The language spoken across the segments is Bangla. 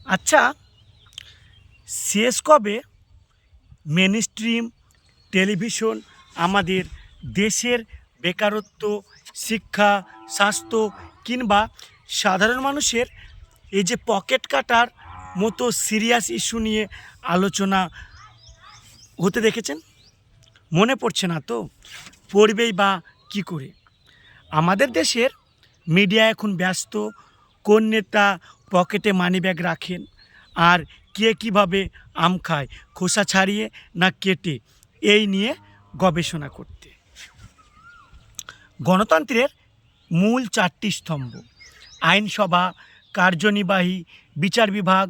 আচ্ছা, শেষ কবে মেনস্ট্রিম টেলিভিশন আমাদের দেশের বেকারত্ব, শিক্ষা, স্বাস্থ্য কিংবা সাধারণ মানুষের এই যে পকেট কাটার মতো সিরিয়াস ইস্যু নিয়ে আলোচনা হতে দেখেছেন? মনে পড়ছে না তো? পড়বেই বা কী করে? আমাদের দেশের মিডিয়া এখন ব্যস্ত কোন নেতা পকেটে মানিব্যাগ রাখেন আর কে কীভাবে আম খায়, খোসা ছাড়িয়ে না কেটে, এই নিয়ে গবেষণা করতে। গণতন্ত্রের মূল চারটি স্তম্ভ: আইনসভা, কার্যনির্বাহী, বিচার বিভাগ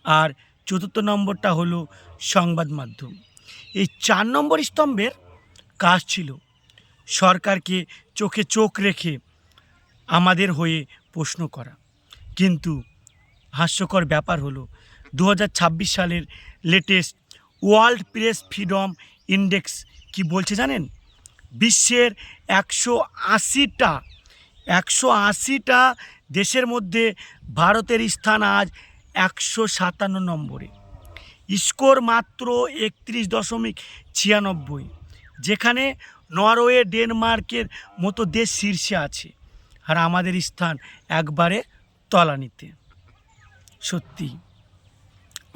আর চতুর্থ নম্বরটা হলো সংবাদ মাধ্যম। এই 4 নম্বর স্তম্ভের কাজ ছিল সরকারকে চোখে চোখ রেখে আমাদের হয়ে প্রশ্ন করা। কিন্তু হাস্যকর ব্যাপার হলো 2026 সালের latest world press freedom index কি বলছে জানেন? বিশ্বের 180টা দেশের মধ্যে ভারতের স্থান আজ 157 নম্বরে, স্কোর মাত্র 31.96, যেখানে নরওয়ে, ডেনমার্কের মতো দেশ শীর্ষে আছে আর আমাদের স্থান একবারে তলানিতে। সত্যি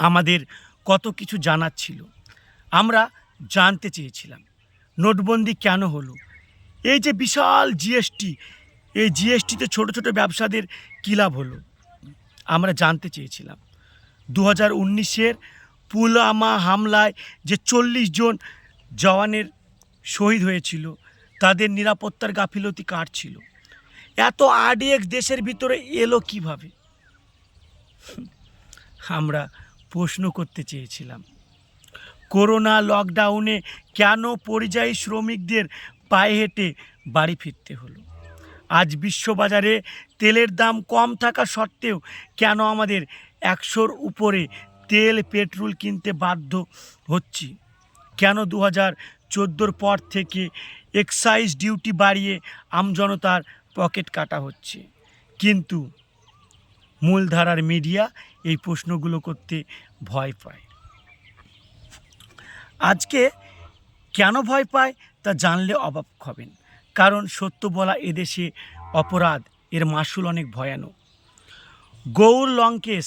আমাদের কত কিছু জানার ছিল। আমরা জানতে চেয়েছিলাম নোটবন্দি কেন হলো, এই যে বিশাল জিএসটি, এই জিএসটিতে ছোট ছোট ব্যবসাদের কী লাভ হলো, আমরা জানতে চেয়েছিলাম 2019-এর পুলওয়ামা হামলায় যে 40 জন জওয়ানের শহীদ হয়েছিল তাদের নিরাপত্তার গাফিলতি কার ছিল? এত আরডিএক্স দেশের ভিতরে এলো কিভাবে? আমরা প্রশ্ন করতে চেয়েছিলাম করোনা লকডাউনে কেন পরিযায়ী শ্রমিকদের পায়ে হেঁটে বাড়ি ফিরতে হলো? আজ বিশ্ববাজারে তেলের দাম কম থাকা সত্ত্বেও কেন আমাদের 100-র উপরে তেল পেট্রোল কিনতে বাধ্য হচ্ছি? কেন 2014-র পর থেকে এক্সাইজ ডিউটি বাড়িয়ে আমজনতার পকেট কাটা হচ্ছে? কিন্তু মূলধারার মিডিয়া এই প্রশ্নগুলো করতে ভয় পায়। আজকে কেন ভয় পায় তা জানলে অবাক হবেন। কারণ সত্য বলা এদেশে অপরাধ, এর মাসুল অনেক ভয়ানক। গৌর লঙ্কেশ,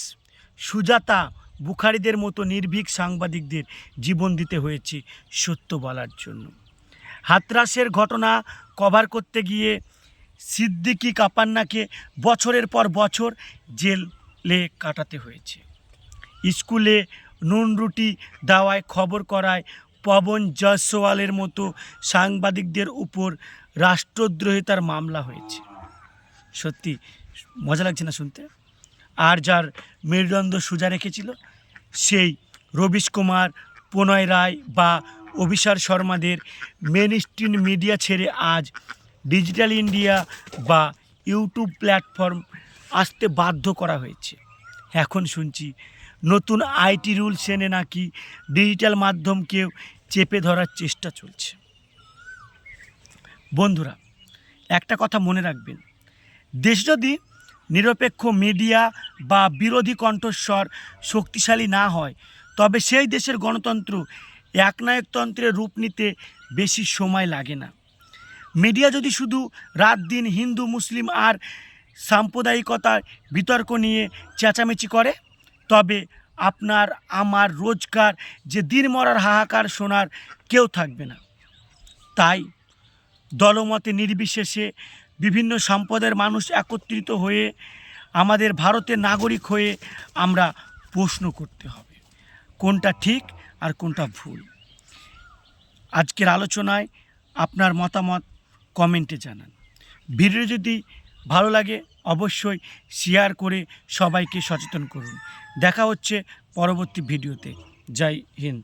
সুজাতা বুখারীদের মতো নির্ভীক সাংবাদিকদের জীবন দিতে হয়েছে সত্য বলার জন্য। হাতরাসের ঘটনা কভার করতে গিয়ে সিদ্দিকী কাপান্নাকে বছরের পর বছর জেলে কাটাতে হয়েছে। স্কুলে নুন রুটি দেওয়ায় খবর করায় পবন জয়সওয়ালের মতো সাংবাদিকদের উপর রাষ্ট্রদ্রোহিতার মামলা হয়েছে। সত্যি মজা লাগছে না শুনতে? আর যার মেরুদণ্ড সোজা রেখেছিল সেই রবিশ কুমার, প্রণয় রায় বা অভিসার শর্মাদের মেনস্ট্রিম মিডিয়া ছেড়ে আজ ডিজিটাল ইন্ডিয়া বা ইউটিউব প্ল্যাটফর্ম আসতে বাধ্য করা হয়েছে। এখন শুনছি নতুন আইটি রুলস এনে নাকি ডিজিটাল মাধ্যমকেও চেপে ধরার চেষ্টা চলছে। বন্ধুরা, একটা কথা মনে রাখবেন, দেশ যদি নিরপেক্ষ মিডিয়া বা বিরোধী কণ্ঠস্বর শক্তিশালী না হয় তবে সেই দেশের গণতন্ত্র একনায়কতন্ত্রের রূপ নিতে বেশি সময় লাগে না। মিডিয়া যদি শুধু রাত দিন হিন্দু মুসলিম আর সাম্প্রদায়িকতার বিতর্ক নিয়ে চেঁচামেচি করে তবে আপনার আমার রোজকার যে দিন মরার হাহাকার শোনার কেউ থাকবে না। তাই দলমতে নির্বিশেষে বিভিন্ন সম্প্রদায়ের মানুষ একত্রিত হয়ে আমাদের ভারতের নাগরিক হয়ে আমরা প্রশ্ন করতে হবে কোনটা ঠিক আর কোনটা ভুল। আজকের আলোচনায় আপনার মতামত কমেন্টে জানান। ভিডিও যদি ভালো লাগে অবশ্যই শেয়ার করে সবাইকে সচেতন করুন। দেখা হচ্ছে পরবর্তী ভিডিওতে। জয় হিন্দ।